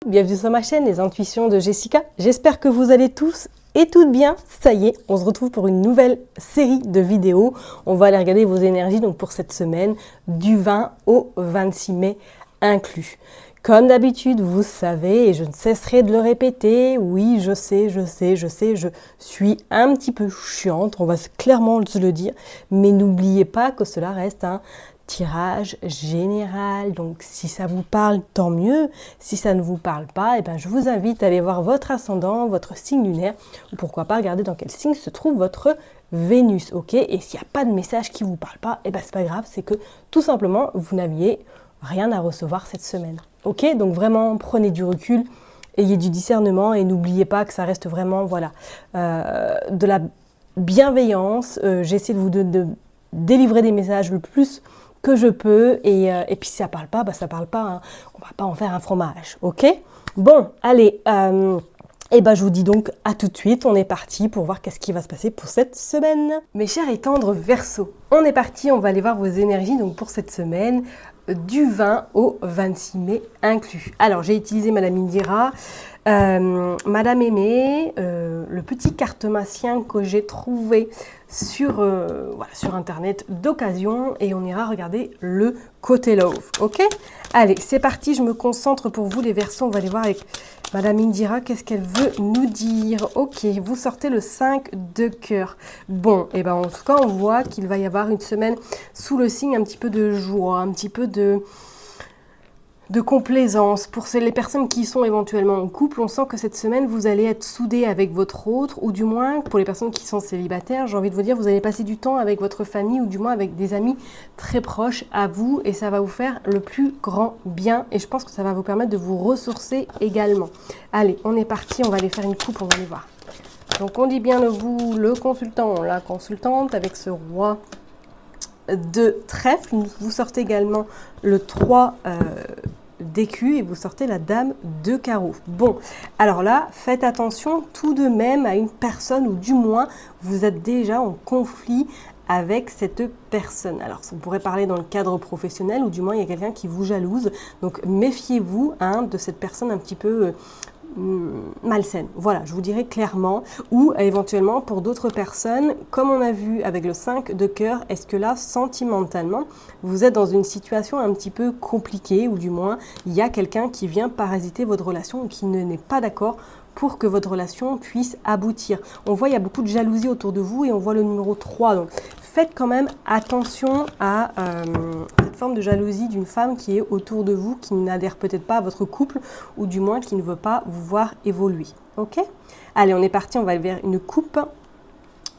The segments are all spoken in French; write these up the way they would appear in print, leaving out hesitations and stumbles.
Bienvenue sur ma chaîne, les intuitions de Jessica. J'espère que vous allez tous et toutes bien. Ça y est, on se retrouve pour une nouvelle série de vidéos. On va aller regarder vos énergies donc pour cette semaine du 20 au 26 mai inclus. Comme d'habitude, vous savez, et je ne cesserai de le répéter, oui, je sais, je suis un petit peu chiante, on va clairement se le dire, mais n'oubliez pas que cela reste un tirage général. Donc si ça vous parle, tant mieux. Si ça ne vous parle pas, je vous invite à aller voir votre ascendant, votre signe lunaire, ou pourquoi pas regarder dans quel signe se trouve votre Vénus, ok? Et s'il n'y a pas de message qui ne vous parle pas, c'est pas grave, c'est que tout simplement, vous n'aviez rien à recevoir cette semaine. Ok, donc vraiment prenez du recul, ayez du discernement et n'oubliez pas que ça reste vraiment de la bienveillance. J'essaie de vous délivrer des messages le plus que je peux et puis si ça parle pas, ça parle pas. Hein. On va pas en faire un fromage, ok? Bon, allez. Je vous dis donc à tout de suite, on est parti pour voir qu'est-ce qui va se passer pour cette semaine. Mes chers et tendres Verseaux, on est parti, on va aller voir vos énergies donc pour cette semaine du 20 au 26 mai inclus. Alors j'ai utilisé Madame Indira, Madame Aimée, le petit cartomancien que j'ai trouvé sur internet d'occasion et on ira regarder le côté love, ok? Allez, c'est parti, je me concentre pour vous les Verseaux, on va aller voir avec Madame Indira, qu'est-ce qu'elle veut nous dire? Ok, vous sortez le 5 de cœur. Bon, en tout cas, on voit qu'il va y avoir une semaine sous le signe un petit peu de joie, un petit peu de complaisance. Pour les personnes qui sont éventuellement en couple, on sent que cette semaine, vous allez être soudés avec votre autre, ou du moins, pour les personnes qui sont célibataires, j'ai envie de vous dire, vous allez passer du temps avec votre famille, ou du moins avec des amis très proches à vous, et ça va vous faire le plus grand bien, et je pense que ça va vous permettre de vous ressourcer également. Allez, on est parti, on va aller faire une coupe, on va aller voir. Donc, on dit bien vous, le consultant, la consultante, avec ce roi de trèfle. Vous sortez également le 3 d'écu et vous sortez la dame de carreau. Bon, alors là, faites attention tout de même à une personne ou du moins vous êtes déjà en conflit avec cette personne. Alors, on pourrait parler dans le cadre professionnel ou du moins il y a quelqu'un qui vous jalouse. Donc, méfiez-vous de cette personne un petit peu malsaine. Voilà, je vous dirais clairement. Ou éventuellement pour d'autres personnes, comme on a vu avec le 5 de cœur, est-ce que là, sentimentalement, vous êtes dans une situation un petit peu compliquée ou du moins, il y a quelqu'un qui vient parasiter votre relation ou qui n'est pas d'accord pour que votre relation puisse aboutir. On voit il y a beaucoup de jalousie autour de vous et on voit le numéro 3. Donc, faites quand même attention à cette forme de jalousie d'une femme qui est autour de vous, qui n'adhère peut-être pas à votre couple ou du moins qui ne veut pas vous voir évoluer. Ok? Allez, on est parti, on va vers une coupe.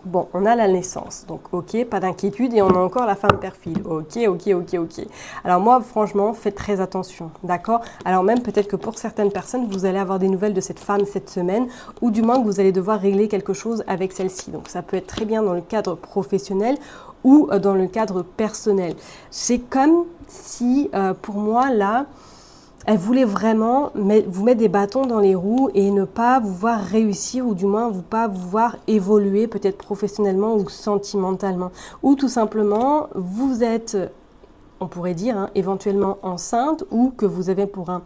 Bon, on a la naissance, donc ok, pas d'inquiétude, et on a encore la femme perfide, ok. Alors moi, franchement, faites très attention, d'accord? Alors même peut-être que pour certaines personnes, vous allez avoir des nouvelles de cette femme cette semaine, ou du moins que vous allez devoir régler quelque chose avec celle-ci. Donc ça peut être très bien dans le cadre professionnel ou dans le cadre personnel. C'est comme si, pour moi, là, elle voulait vraiment vous mettre des bâtons dans les roues et ne pas vous voir réussir ou du moins pas vous voir évoluer peut-être professionnellement ou sentimentalement. Ou tout simplement, vous êtes, on pourrait dire, éventuellement enceinte ou que vous avez pour un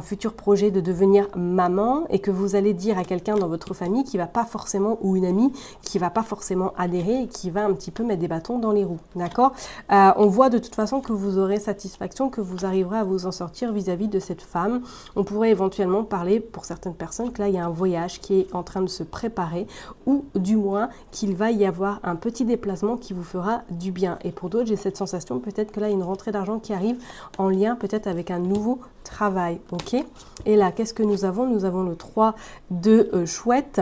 futur projet de devenir maman et que vous allez dire à quelqu'un dans votre famille qui va pas forcément, ou une amie qui va pas forcément adhérer et qui va un petit peu mettre des bâtons dans les roues, d'accord? On voit de toute façon que vous aurez satisfaction, que vous arriverez à vous en sortir vis-à-vis de cette femme. On pourrait éventuellement parler pour certaines personnes que là il y a un voyage qui est en train de se préparer ou du moins qu'il va y avoir un petit déplacement qui vous fera du bien. Et pour d'autres, j'ai cette sensation peut-être que là il y a une rentrée d'argent qui arrive en lien peut-être avec un nouveau travail, ok? Et là, qu'est-ce que nous avons? Nous avons le 3 de chouette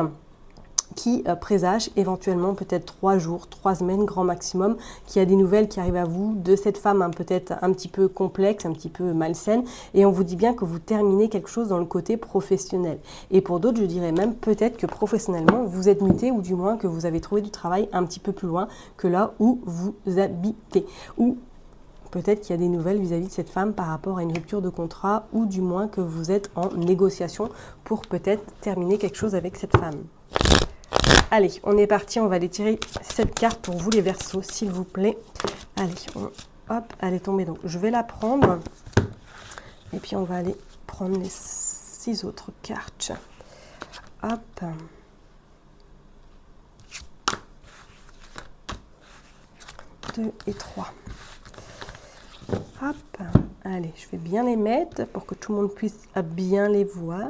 qui présage éventuellement peut-être 3 jours, 3 semaines grand maximum, qui a des nouvelles qui arrivent à vous de cette femme peut-être un petit peu complexe, un petit peu malsaine, et on vous dit bien que vous terminez quelque chose dans le côté professionnel. Et pour d'autres, je dirais même peut-être que professionnellement, vous êtes muté ou du moins que vous avez trouvé du travail un petit peu plus loin que là où vous habitez. Ou peut-être qu'il y a des nouvelles vis-à-vis de cette femme par rapport à une rupture de contrat ou du moins que vous êtes en négociation pour peut-être terminer quelque chose avec cette femme. Allez, on est parti, on va aller tirer cette carte pour vous les Verseaux, s'il vous plaît. Allez, hop, elle est tombée, donc je vais la prendre. Et puis on va aller prendre 6 autres cartes. Hop. Deux et 3. Hop. Allez, je vais bien les mettre pour que tout le monde puisse bien les voir.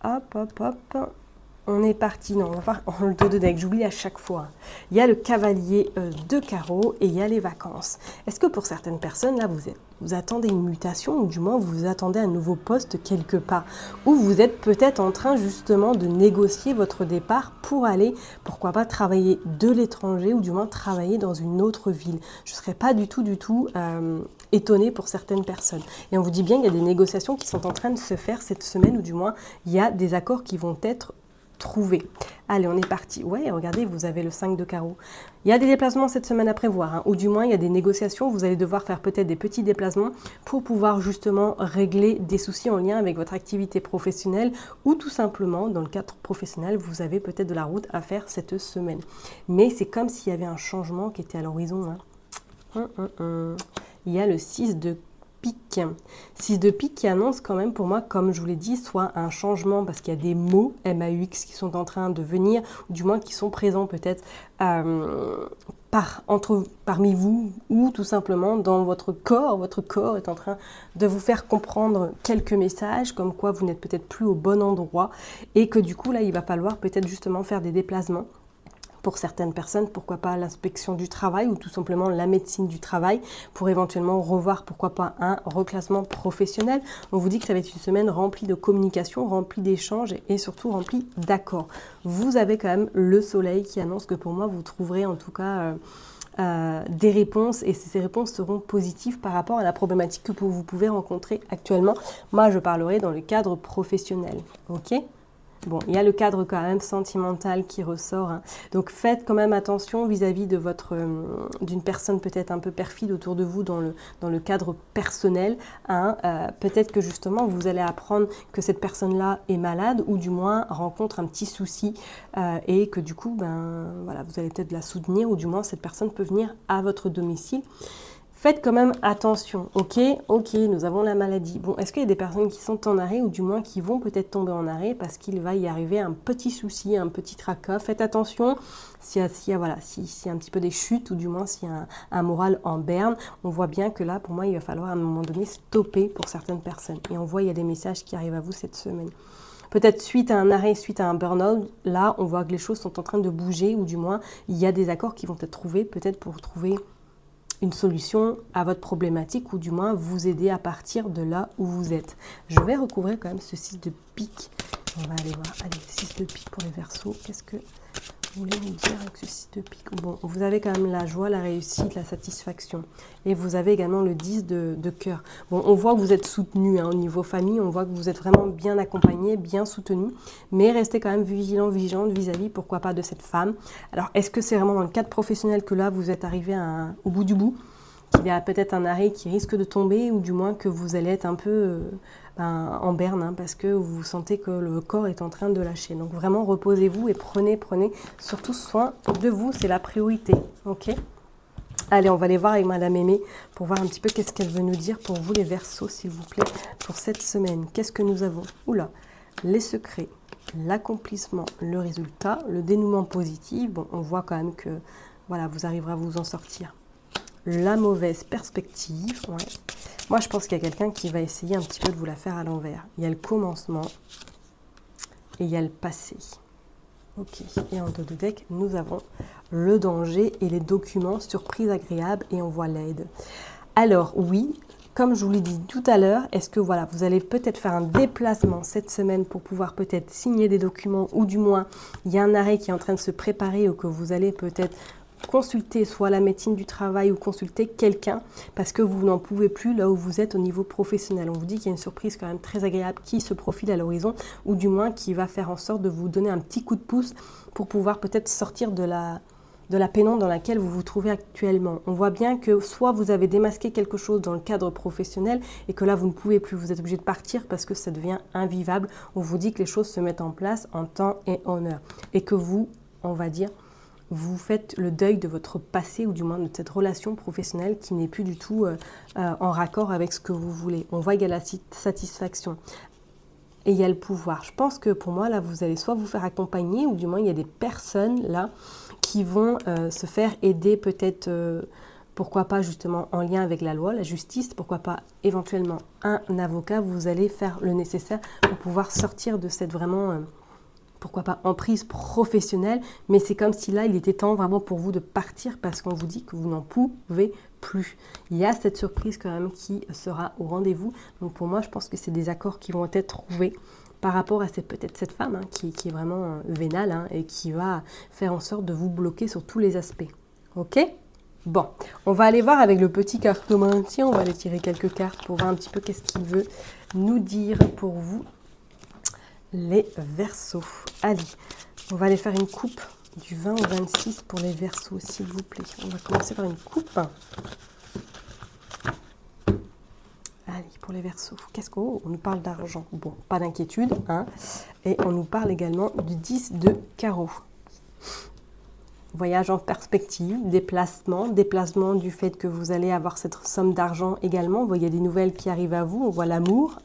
Hop, hop, hop. On est parti. Non, on va voir le dos de deck. J'oublie à chaque fois. Il y a le cavalier de carreau et il y a les vacances. Est-ce que pour certaines personnes, là, vous attendez une mutation ou du moins vous attendez un nouveau poste quelque part, ou vous êtes peut-être en train justement de négocier votre départ pour aller, pourquoi pas, travailler de l'étranger ou du moins travailler dans une autre ville. Je ne serais pas du tout étonnée pour certaines personnes. Et on vous dit bien qu'il y a des négociations qui sont en train de se faire cette semaine, ou du moins il y a des accords qui vont être trouvés. Allez, on est parti. Ouais, regardez, vous avez le 5 de carreau. Il y a des déplacements cette semaine à prévoir, hein, ou du moins il y a des négociations. Vous allez devoir faire peut-être des petits déplacements pour pouvoir justement régler des soucis en lien avec votre activité professionnelle, ou tout simplement, dans le cadre professionnel, vous avez peut-être de la route à faire cette semaine. Mais c'est comme s'il y avait un changement qui était à l'horizon. Hein. Il y a le 6 de pique. 6 de pique qui annonce quand même pour moi, comme je vous l'ai dit, soit un changement parce qu'il y a des mots MAUX qui sont en train de venir, ou du moins qui sont présents peut-être parmi vous, ou tout simplement dans votre corps. Votre corps est en train de vous faire comprendre quelques messages, comme quoi vous n'êtes peut-être plus au bon endroit, et que du coup là il va falloir peut-être justement faire des déplacements. Pour certaines personnes, pourquoi pas l'inspection du travail ou tout simplement la médecine du travail pour éventuellement revoir, pourquoi pas, un reclassement professionnel. On vous dit que ça va être une semaine remplie de communication, remplie d'échanges et surtout remplie d'accords. Vous avez quand même le soleil qui annonce que pour moi, vous trouverez en tout cas des réponses, et ces réponses seront positives par rapport à la problématique que vous pouvez rencontrer actuellement. Moi, je parlerai dans le cadre professionnel. Ok ? Bon, il y a le cadre quand même sentimental qui ressort. Hein. Donc faites quand même attention vis-à-vis de d'une personne peut-être un peu perfide autour de vous dans le cadre personnel. Hein. Peut-être que justement vous allez apprendre que cette personne-là est malade, ou du moins rencontre un petit souci, et que du coup, voilà, vous allez peut-être la soutenir, ou du moins cette personne peut venir à votre domicile. Faites quand même attention, ok, nous avons la maladie. Bon, est-ce qu'il y a des personnes qui sont en arrêt, ou du moins qui vont peut-être tomber en arrêt parce qu'il va y arriver un petit souci, un petit tracas. Faites attention s'il y a un petit peu des chutes, ou du moins s'il y a un moral en berne. On voit bien que là, pour moi, il va falloir à un moment donné stopper pour certaines personnes. Et on voit il y a des messages qui arrivent à vous cette semaine. Peut-être suite à un arrêt, suite à un burn-out, là, on voit que les choses sont en train de bouger, ou du moins, il y a des accords qui vont être trouvés, peut-être pour trouver une solution à votre problématique, ou du moins vous aider à partir de là où vous êtes. Je vais recouvrir quand même ce 6 de pique. On va aller voir. Allez, 6 de pique pour les Verseaux. Qu'est-ce que vous voulez nous dire avec ce 6 de pique? Bon, vous avez quand même la joie, la réussite, la satisfaction. Et vous avez également le 10 de cœur. Bon, on voit que vous êtes soutenu, hein, au niveau famille. On voit que vous êtes vraiment bien accompagné, bien soutenu. Mais restez quand même vigilante vis-à-vis, pourquoi pas, de cette femme. Alors, est-ce que c'est vraiment dans le cadre professionnel que là, vous êtes arrivé au bout du bout? Qu'il y a peut-être un arrêt qui risque de tomber, ou du moins que vous allez être un peu en berne, hein, parce que vous sentez que le corps est en train de lâcher. Donc vraiment, reposez-vous et prenez surtout soin de vous, c'est la priorité. Ok ? Allez, on va aller voir avec Madame Aimée pour voir un petit peu qu'est-ce qu'elle veut nous dire pour vous les Verseaux, s'il vous plaît, pour cette semaine. Qu'est-ce que nous avons? Oula, les secrets, l'accomplissement, le résultat, le dénouement positif. Bon, on voit quand même que voilà, vous arriverez à vous en sortir. La mauvaise perspective, ouais. Moi, je pense qu'il y a quelqu'un qui va essayer un petit peu de vous la faire à l'envers. Il y a le commencement et il y a le passé. Ok, et en dos de deck, nous avons le danger et les documents, surprise agréable, et on voit l'aide. Alors, oui, comme je vous l'ai dit tout à l'heure, est-ce que voilà, vous allez peut-être faire un déplacement cette semaine pour pouvoir peut-être signer des documents, ou du moins, il y a un arrêt qui est en train de se préparer, ou que vous allez peut-être consulter soit la médecine du travail ou consulter quelqu'un parce que vous n'en pouvez plus là où vous êtes au niveau professionnel. On vous dit qu'il y a une surprise quand même très agréable qui se profile à l'horizon, ou du moins qui va faire en sorte de vous donner un petit coup de pouce pour pouvoir peut-être sortir de la pénombre dans laquelle vous vous trouvez actuellement. On voit bien que soit vous avez démasqué quelque chose dans le cadre professionnel et que là vous ne pouvez plus, vous êtes obligé de partir parce que ça devient invivable. On vous dit que les choses se mettent en place en temps et en heure et que vous, on va dire, vous faites le deuil de votre passé, ou du moins de cette relation professionnelle qui n'est plus du tout en raccord avec ce que vous voulez. On voit qu'il y a la satisfaction. et il y a le pouvoir. Je pense que pour moi, là, vous allez soit vous faire accompagner, ou du moins, il y a des personnes, là, qui vont se faire aider peut-être, pourquoi pas justement en lien avec la loi, la justice, pourquoi pas éventuellement un avocat. Vous allez faire le nécessaire pour pouvoir sortir de cette vraiment... pourquoi pas emprise professionnelle, mais c'est comme si là, il était temps vraiment pour vous de partir parce qu'on vous dit que vous n'en pouvez plus. Il y a cette surprise quand même qui sera au rendez-vous. Donc pour moi, je pense que c'est des accords qui vont être trouvés par rapport à peut-être cette femme qui est vraiment vénale et qui va faire en sorte de vous bloquer sur tous les aspects. Ok ? Bon, on va aller voir avec le petit cartomancien, on va aller tirer quelques cartes pour voir un petit peu qu'est-ce qu'il veut nous dire pour vous. Les Verseaux. Allez, on va aller faire une coupe du 20 au 26 pour les Verseaux, s'il vous plaît. On va commencer par une coupe. Allez, pour les Verseaux. Qu'est-ce qu'on nous parle d'argent? Bon, pas d'inquiétude. Et on nous parle également du 10 de carreau. Voyage en perspective, déplacement du fait que vous allez avoir cette somme d'argent également. Vous voyez des nouvelles qui arrivent à vous, on voit l'amour,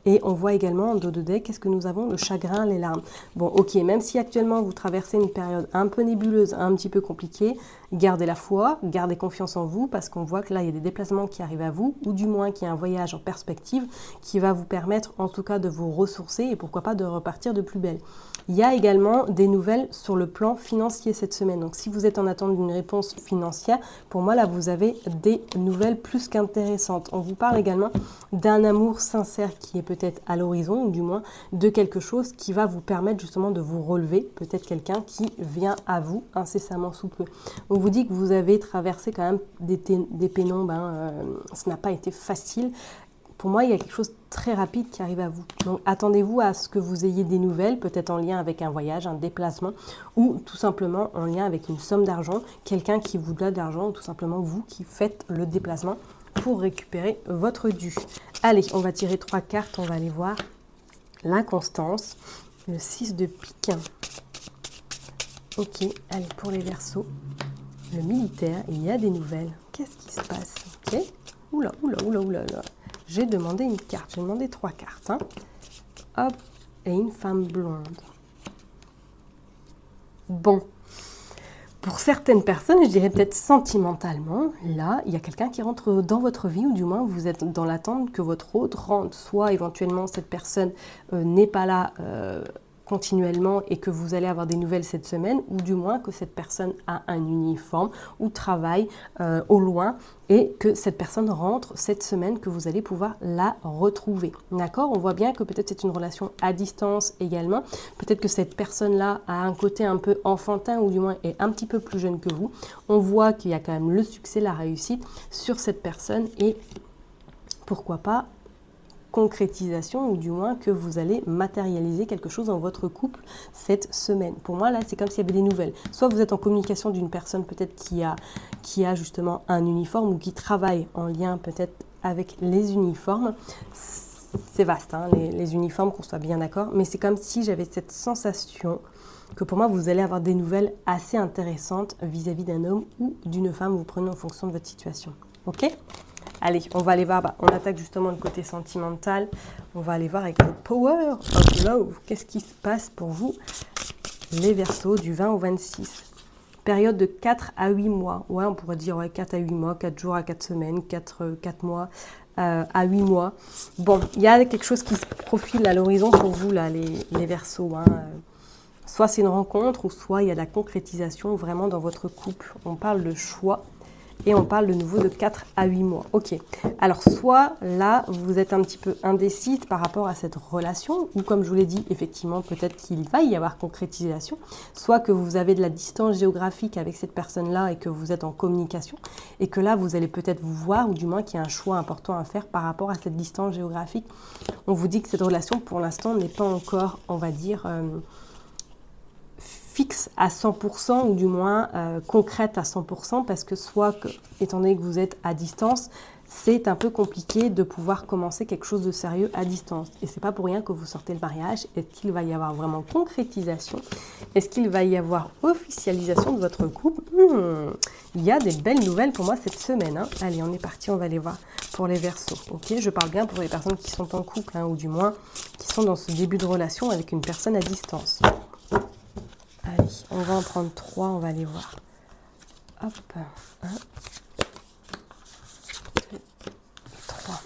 et on voit également en dos de deck, qu'est-ce que nous avons? Le chagrin, les larmes. Bon, ok, même si actuellement vous traversez une période un peu nébuleuse, un petit peu compliquée, gardez la foi, gardez confiance en vous, parce qu'on voit que là, il y a des déplacements qui arrivent à vous, ou du moins qu'il y a un voyage en perspective qui va vous permettre en tout cas de vous ressourcer et pourquoi pas de repartir de plus belle. Il y a également des nouvelles sur le plan financier cette semaine. Donc, si vous êtes en attente d'une réponse financière, pour moi, là, vous avez des nouvelles plus qu'intéressantes. On vous parle également d'un amour sincère qui est peut-être à l'horizon, ou du moins de quelque chose qui va vous permettre justement de vous relever. Peut-être quelqu'un qui vient à vous incessamment sous peu. On vous dit que vous avez traversé quand même des pénombres. Ça n'a pas été facile. Pour moi, il y a quelque chose de très rapide qui arrive à vous. Donc, attendez-vous à ce que vous ayez des nouvelles, peut-être en lien avec un voyage, un déplacement, ou tout simplement en lien avec une somme d'argent, quelqu'un qui vous doit de l'argent, ou tout simplement vous qui faites le déplacement pour récupérer votre dû. Allez, on va tirer 3 cartes, on va aller voir l'inconstance, le 6 de pique. Ok, allez, pour les Verseaux, le militaire, il y a des nouvelles. Qu'est-ce qui se passe? Ok, oula. J'ai demandé une carte, j'ai demandé 3 cartes. Hop, et une femme blonde. Bon, pour certaines personnes, je dirais peut-être sentimentalement, là, il y a quelqu'un qui rentre dans votre vie, ou du moins vous êtes dans l'attente que votre autre rentre. Soit éventuellement cette personne n'est pas là continuellement et que vous allez avoir des nouvelles cette semaine, ou du moins que cette personne a un uniforme ou travaille au loin et que cette personne rentre cette semaine, que vous allez pouvoir la retrouver. D'accord? On voit bien que peut-être c'est une relation à distance également. Peut-être que cette personne-là a un côté un peu enfantin, ou du moins est un petit peu plus jeune que vous. On voit qu'il y a quand même le succès, la réussite sur cette personne, et pourquoi pas concrétisation, ou du moins que vous allez matérialiser quelque chose dans votre couple cette semaine. Pour moi, là, c'est comme s'il y avait des nouvelles. Soit vous êtes en communication d'une personne peut-être qui a justement un uniforme, ou qui travaille en lien peut-être avec les uniformes. C'est vaste, les uniformes, qu'on soit bien d'accord, mais c'est comme si j'avais cette sensation que pour moi, vous allez avoir des nouvelles assez intéressantes vis-à-vis d'un homme ou d'une femme, vous prenez en fonction de votre situation. Ok ? Allez, on va aller voir, on attaque justement le côté sentimental. On va aller voir avec le Power of Love. Qu'est-ce qui se passe pour vous, les Verseaux, du 20 au 26? Période de 4 à 8 mois. Ouais, on pourrait dire 4 à 8 mois, 4 jours à 4 semaines, 4 mois à 8 mois. Bon, il y a quelque chose qui se profile à l'horizon pour vous, là, les Verseaux. Soit c'est une rencontre, ou soit il y a de la concrétisation vraiment dans votre couple. On parle de choix. Et on parle de nouveau de 4 à 8 mois. Ok, alors soit là, vous êtes un petit peu indécise par rapport à cette relation, ou comme je vous l'ai dit, effectivement, peut-être qu'il va y avoir concrétisation, soit que vous avez de la distance géographique avec cette personne-là et que vous êtes en communication, et que là, vous allez peut-être vous voir, ou du moins qu'il y a un choix important à faire par rapport à cette distance géographique. On vous dit que cette relation, pour l'instant, n'est pas encore, on va dire... fixe à 100%, ou du moins concrète à 100%, parce que étant donné que vous êtes à distance, c'est un peu compliqué de pouvoir commencer quelque chose de sérieux à distance. Et c'est pas pour rien que vous sortez le mariage. Est-ce qu'il va y avoir vraiment concrétisation? Est-ce qu'il va y avoir officialisation de votre couple? Il y a des belles nouvelles pour moi cette semaine. Allez, on est parti, on va aller voir pour les Verseaux. Ok, je parle bien pour les personnes qui sont en couple, hein, ou du moins qui sont dans ce début de relation avec une personne à distance. Allez, on va en prendre 3, on va aller voir. Hop, 1, 2, 3.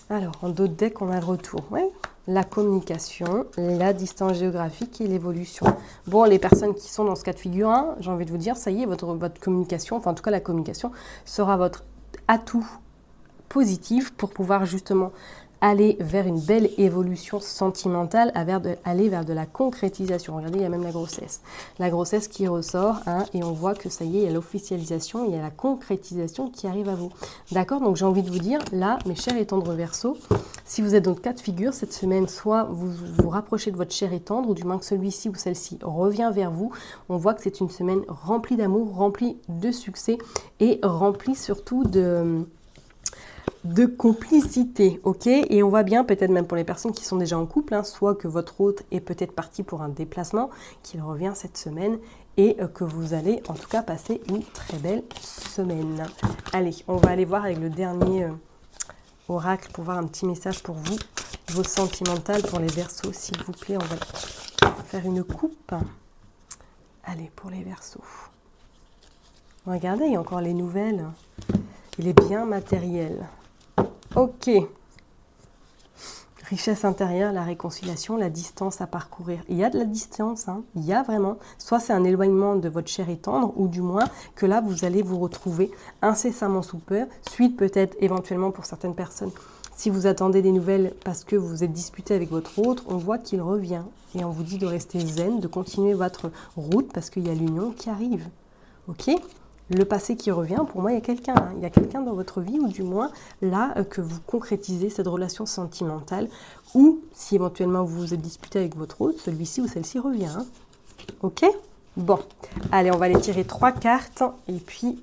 Alors, en d'autres decks, on a le retour. Ouais. La communication, la distance géographique et l'évolution. Bon, les personnes qui sont dans ce cas de figure 1, j'ai envie de vous dire, ça y est, votre communication, enfin en tout cas la communication, sera votre atout positif pour pouvoir justement aller vers une belle évolution sentimentale, aller vers de la concrétisation. Regardez, il y a même la grossesse. La grossesse qui ressort, hein, et on voit que ça y est, il y a l'officialisation, il y a la concrétisation qui arrive à vous. D'accord? Donc j'ai envie de vous dire, là, mes chers et tendres Verseaux, si vous êtes dans le cas de figure, cette semaine, soit vous vous rapprochez de votre cher et tendre, ou du moins que celui-ci ou celle-ci revient vers vous. On voit que c'est une semaine remplie d'amour, remplie de succès, et remplie surtout de complicité, ok? Et on voit bien, peut-être même pour les personnes qui sont déjà en couple, hein, soit que votre hôte est peut-être parti pour un déplacement, qu'il revient cette semaine, et que vous allez en tout cas passer une très belle semaine. Allez, on va aller voir avec le dernier oracle pour voir un petit message pour vous, vos sentimentales pour les Verseaux, s'il vous plaît. On va faire une coupe. Allez, pour les Verseaux. Regardez, il y a encore les nouvelles. Il est bien matériel. Ok. Richesse intérieure, la réconciliation, la distance à parcourir. Il y a de la distance, hein. Il y a vraiment. Soit c'est un éloignement de votre cher et tendre, ou du moins que là, vous allez vous retrouver incessamment sous peu. Suite peut-être éventuellement pour certaines personnes. Si vous attendez des nouvelles parce que vous êtes disputé avec votre autre, on voit qu'il revient. Et on vous dit de rester zen, de continuer votre route parce qu'il y a l'union qui arrive. Ok ? Le passé qui revient, pour moi, il y a quelqu'un. Hein. Il y a quelqu'un dans votre vie, ou du moins là, que vous concrétisez cette relation sentimentale, ou si éventuellement vous vous êtes disputé avec votre autre, celui-ci ou celle-ci revient. Hein. Ok? Bon, allez, on va aller tirer 3 cartes, et puis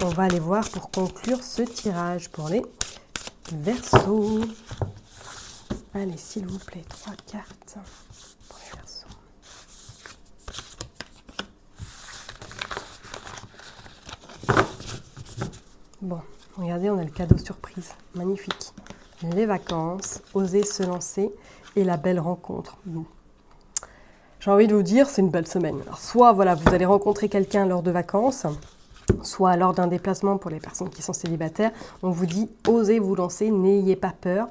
on va aller voir pour conclure ce tirage pour les Verseaux. Allez, s'il vous plaît, 3 cartes pour les Verseaux. Bon, regardez, on a le cadeau surprise. Magnifique. Les vacances, oser se lancer et la belle rencontre. Bon. J'ai envie de vous dire, c'est une belle semaine. Alors, soit voilà, vous allez rencontrer quelqu'un lors de vacances, soit lors d'un déplacement pour les personnes qui sont célibataires. On vous dit, osez vous lancer, n'ayez pas peur.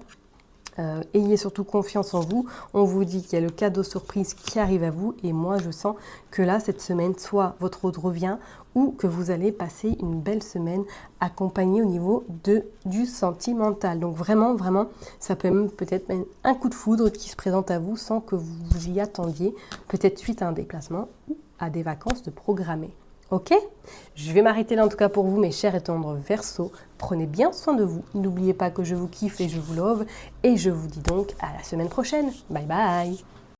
Ayez surtout confiance en vous. On vous dit qu'il y a le cadeau surprise qui arrive à vous. Et moi, je sens que là, cette semaine, soit votre hôte revient ou que vous allez passer une belle semaine accompagnée au niveau du sentimental. Donc vraiment, vraiment, ça peut même peut-être même un coup de foudre qui se présente à vous sans que vous vous y attendiez. Peut-être suite à un déplacement ou à des vacances de programmer. Ok? Je vais m'arrêter là en tout cas pour vous, mes chers et tendres Verseaux. Prenez bien soin de vous. N'oubliez pas que je vous kiffe et je vous love. Et je vous dis donc à la semaine prochaine. Bye bye!